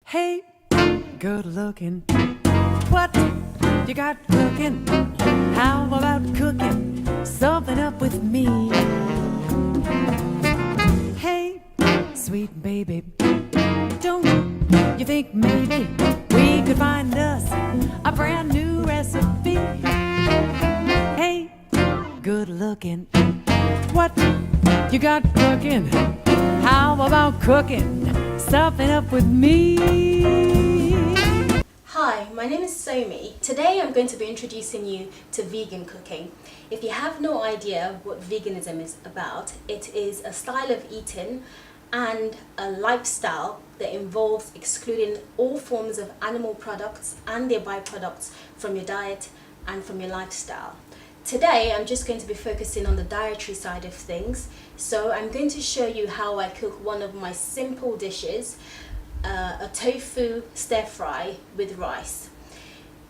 Hey, good looking. What you got cooking? How about cooking something up with me? Hey, sweet baby, don't you think maybe we could find us a brand new recipe? Hey, good looking. What you got cooking? How about cooking something up with me? Hi, my name is Somi. Today I'm going to be introducing you to vegan cooking. If you have no idea what veganism is about, it is a style of eating and a lifestyle that involves excluding all forms of animal products and their byproducts from your diet and from your lifestyle. Today I'm just going to be focusing on the dietary side of things, so I'm going to show you how I cook one of my simple dishes, a tofu stir fry with rice.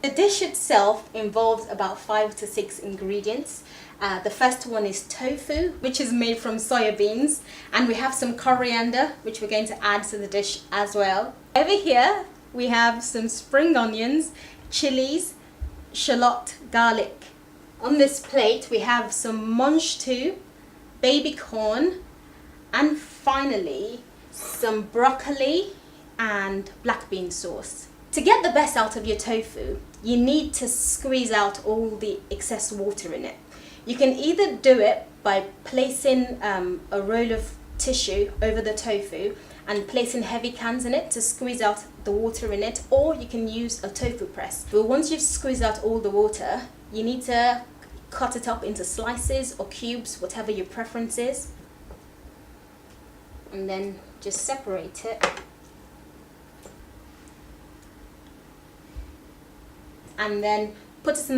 The dish itself involves about 5 to 6 ingredients. The first one is tofu, which is made from soya beans, and we have some coriander, which we're going to add to the dish as well. Over here we have some spring onions, chilies, shallot, garlic. On this plate we have some munch too, baby corn, and finally some broccoli and black bean sauce. To get the best out of your tofu, you need to squeeze out all the excess water in it. You can either do it by placing a roll of tissue over the tofu and placing heavy cans in it to squeeze out the water in it, or you can use a tofu press. But once you've squeezed out all the water, you need to cut it up into slices or cubes, whatever your preference is, and then just separate it. And then put it in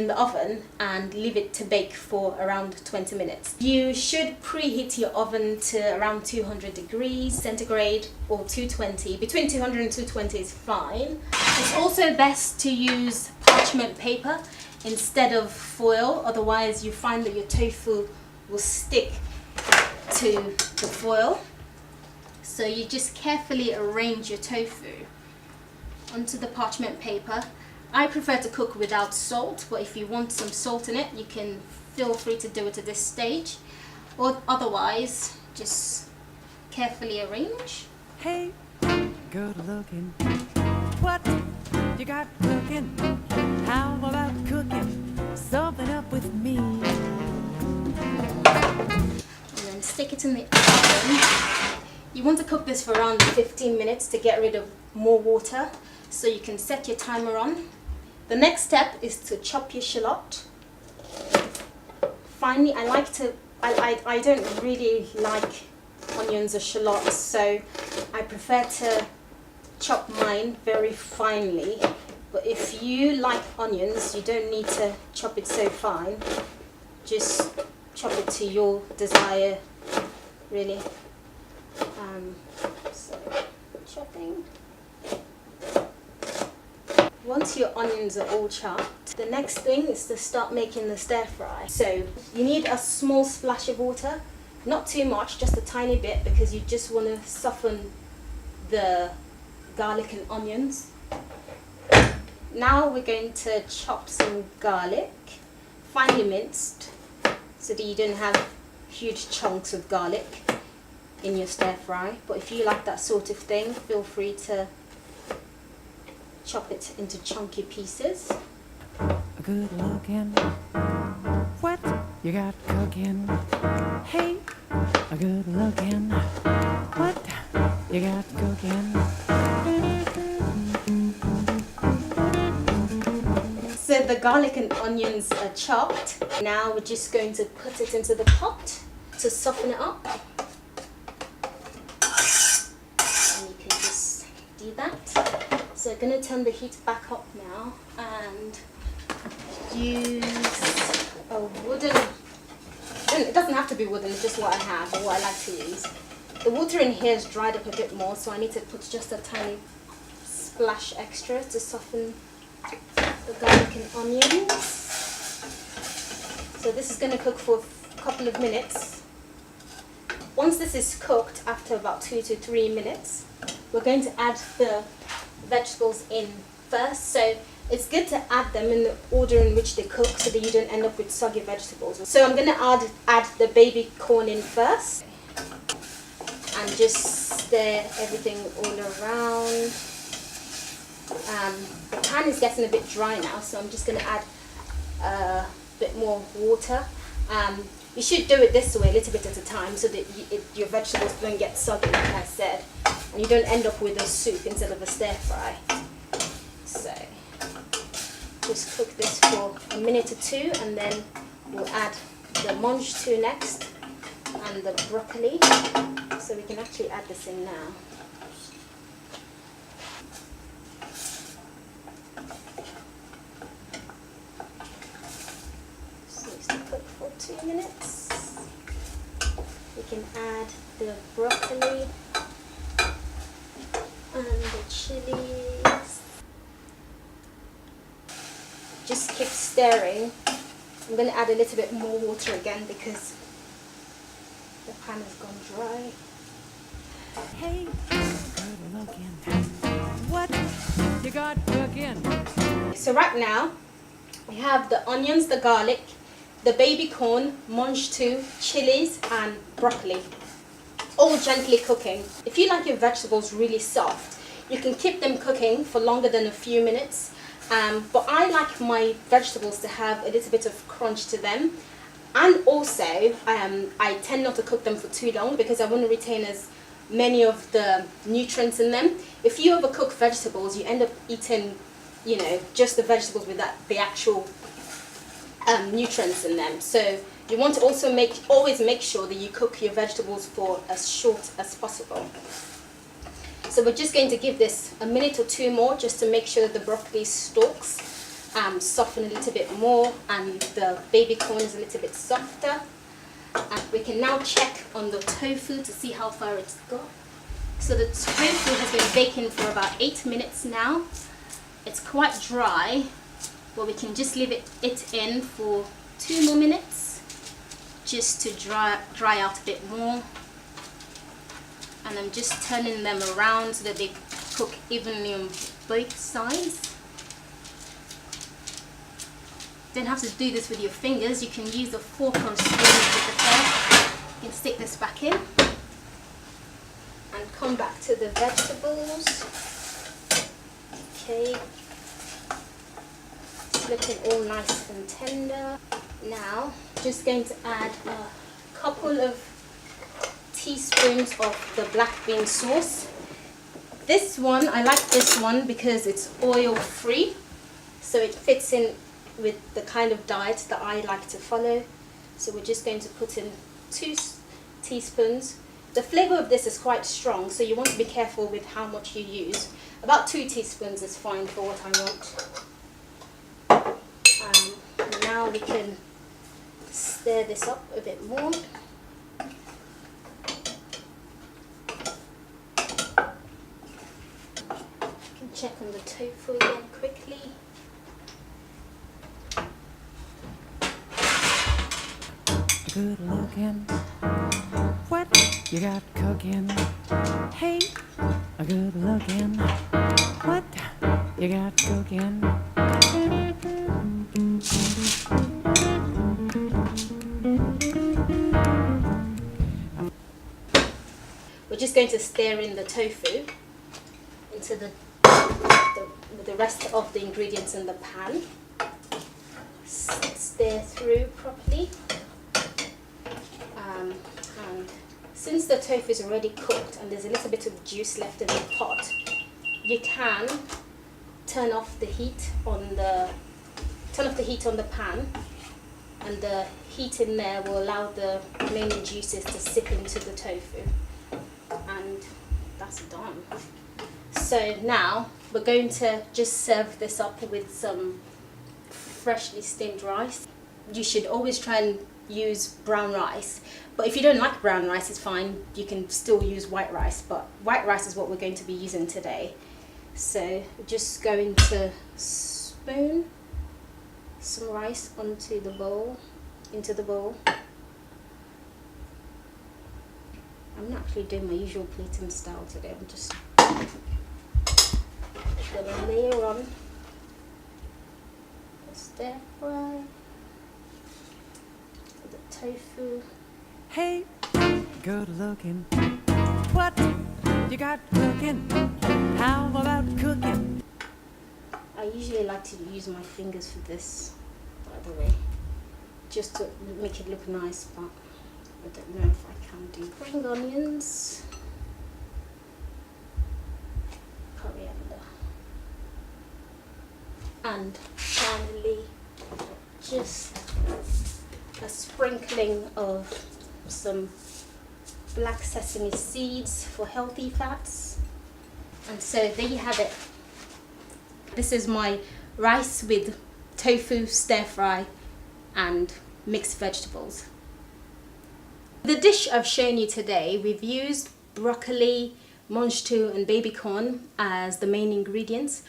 the oven and leave it to bake for around 20 minutes. You should preheat your oven to around 200 degrees centigrade or 220. Between 200 and 220 is fine. It's also best to use parchment paper instead of foil, otherwise you find that your tofu will stick to the foil. So you just carefully arrange your tofu onto the parchment paper. I prefer to cook without salt, but if you want some salt in it, you can feel free to do it at this stage, or otherwise just carefully arrange. Hey, good looking. What you got cooking? How about cooking something up with me? And then stick it in the oven. You want to cook this for around 15 minutes to get rid of more water, so you can set your timer on. The next step is to chop your shallot. Finally, I don't really like onions or shallots, so I prefer to chop mine very finely. But if you like onions, you don't need to chop it so fine. Just chop it to your desire, really. So, chopping. Once your onions are all chopped, the next thing is to start making the stir fry. So you need a small splash of water, not too much, just a tiny bit, because you just want to soften the garlic and onions. Now we're going to chop some garlic, finely minced, so that you don't have huge chunks of garlic in your stir fry. But if you like that sort of thing, feel free to chop it into chunky pieces. Good looking. What you got cooking? Hey, a good looking. What you got cooking? So the garlic and onions are chopped. Now we're just going to put it into the pot to soften it up. And you can just do that. So I'm going to turn the heat back up now and use a wooden, it doesn't have to be wooden, it's just what I have or what I like to use. The water in here has dried up a bit more, so I need to put just a tiny splash extra to soften the garlic and onions. So this is going to cook for a couple of minutes. Once this is cooked, after about 2 to 3 minutes, we're going to add the vegetables in first. So it's good to add them in the order in which they cook so that you don't end up with soggy vegetables. So I'm going to add the baby corn in first and just stir everything all around. The pan is getting a bit dry now, so I'm just going to add a bit more water. You should do it this way, a little bit at a time, so that your vegetables don't get soggy, like I said, and you don't end up with a soup instead of a stir fry. So just cook this for a minute or two, and then we'll add the mange tout next and the broccoli. So we can actually add this in now. Cook for 2 minutes. We can add the broccoli and the chilies. Just keep stirring. I'm going to add a little bit more water again because the pan has gone dry. Hey, good looking. What you got cooking? So right now we have the onions, the garlic, the baby corn, mange tout, chilies and broccoli, all gently cooking. If you like your vegetables really soft, you can keep them cooking for longer than a few minutes, but I like my vegetables to have a little bit of crunch to them, and also I tend not to cook them for too long because I want to retain as many of the nutrients in them. If you overcook vegetables, you end up eating, you know, just the vegetables without the actual nutrients in them. So you want to also always make sure that you cook your vegetables for as short as possible. So we're just going to give this a minute or two more just to make sure that the broccoli stalks soften a little bit more and the baby corn is a little bit softer. And we can now check on the tofu to see how far it's got. So the tofu has been baking for about 8 minutes now. It's quite dry, but we can just leave it in for 2 more minutes just to dry out a bit more. And I'm just turning them around so that they cook evenly on both sides. You don't have to do this with your fingers, you can use a fork or spoon if you prefer. You can stick this back in and come back to the vegetables. Okay, it's looking all nice and tender. Now just going to add a couple of teaspoons of the black bean sauce. This one, I like this one because it's oil free, so it fits in with the kind of diet that I like to follow. So we're just going to put in 2 teaspoons. The flavour of this is quite strong, so you want to be careful with how much you use. About 2 teaspoons is fine for what I want. Now we can stir this up a bit more. Check on the tofu again quickly. Good looking. What you got cooking? Hey, a good looking. What you got cooking? We're just going to stir in the tofu into the rest of the ingredients in the pan. Stir through properly. And since the tofu is already cooked and there's a little bit of juice left in the pot, you can turn off the heat on the pan, and the heat in there will allow the remaining juices to sip into the tofu, and that's done. So now we're going to just serve this up with some freshly steamed rice. You should always try and use brown rice, but if you don't like brown rice, it's fine, you can still use white rice, but white rice is what we're going to be using today. So we're just going to spoon some rice into the bowl. I'm not actually doing my usual plating style today, I'm just I'm gonna layer on the stir fry, the tofu. Hey, good looking. What you got cooking? How about cooking? I usually like to use my fingers for this, by the way, just to make it look nice, but I don't know if I can do. Spring onions, coriander, and finally just a sprinkling of some black sesame seeds for healthy fats. And so there you have it. This is my rice with tofu stir fry and mixed vegetables. The dish I've shown you today, we've used broccoli, monchtou and baby corn as the main ingredients,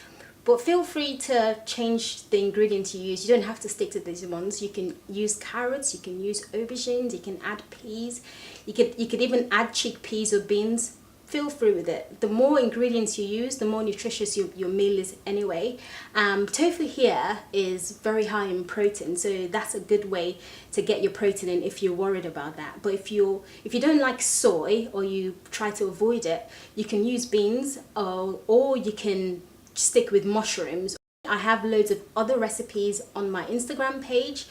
but feel free to change the ingredients you use. You don't have to stick to these ones. You can use carrots, you can use aubergines, you can add peas, you could even add chickpeas or beans. Feel free with it. The more ingredients you use, the more nutritious your meal is anyway. Tofu here is very high in protein, so that's a good way to get your protein in if you're worried about that. But if you don't like soy, or you try to avoid it, you can use beans, or you can stick with mushrooms. I have loads of other recipes on my Instagram page,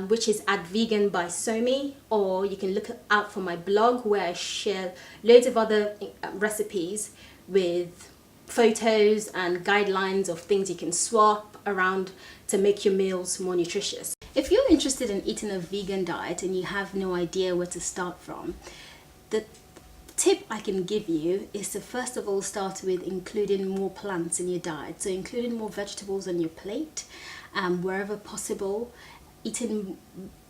which is at VeganBySomi, or you can look out for my blog where I share loads of other recipes with photos and guidelines of things you can swap around to make your meals more nutritious. If you're interested in eating a vegan diet and you have no idea where to start from, the tip I can give you is to first of all start with including more plants in your diet. So including more vegetables on your plate, wherever possible, eating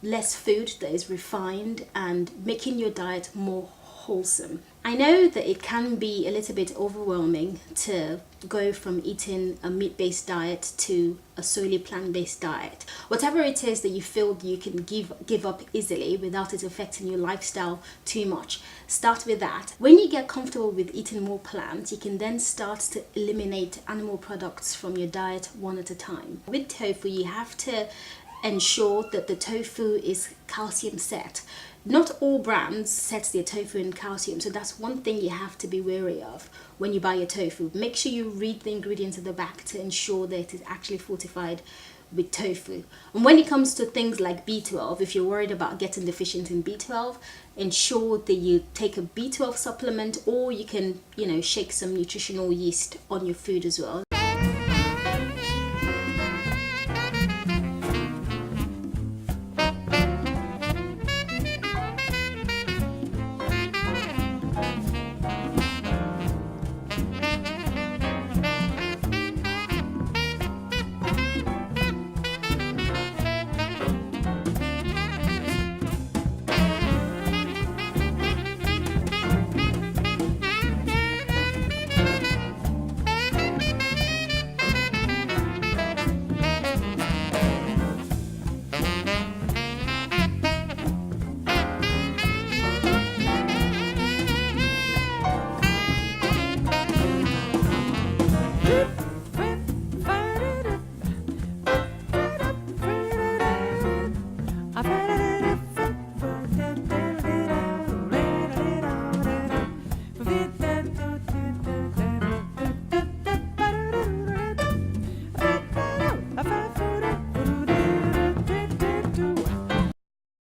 less food that is refined, and making your diet more wholesome. I know that it can be a little bit overwhelming to go from eating a meat-based diet to a solely plant-based diet. Whatever it is that you feel you can give up easily without it affecting your lifestyle too much, start with that. When you get comfortable with eating more plants, you can then start to eliminate animal products from your diet one at a time. With tofu, you have to ensure that the tofu is calcium set. Not all brands set their tofu in calcium, so that's one thing you have to be wary of when you buy your tofu. Make sure you read the ingredients at the back to ensure that it is actually fortified with tofu. And when it comes to things like B12, if you're worried about getting deficient in B12, ensure that you take a B12 supplement, or you can, shake some nutritional yeast on your food as well.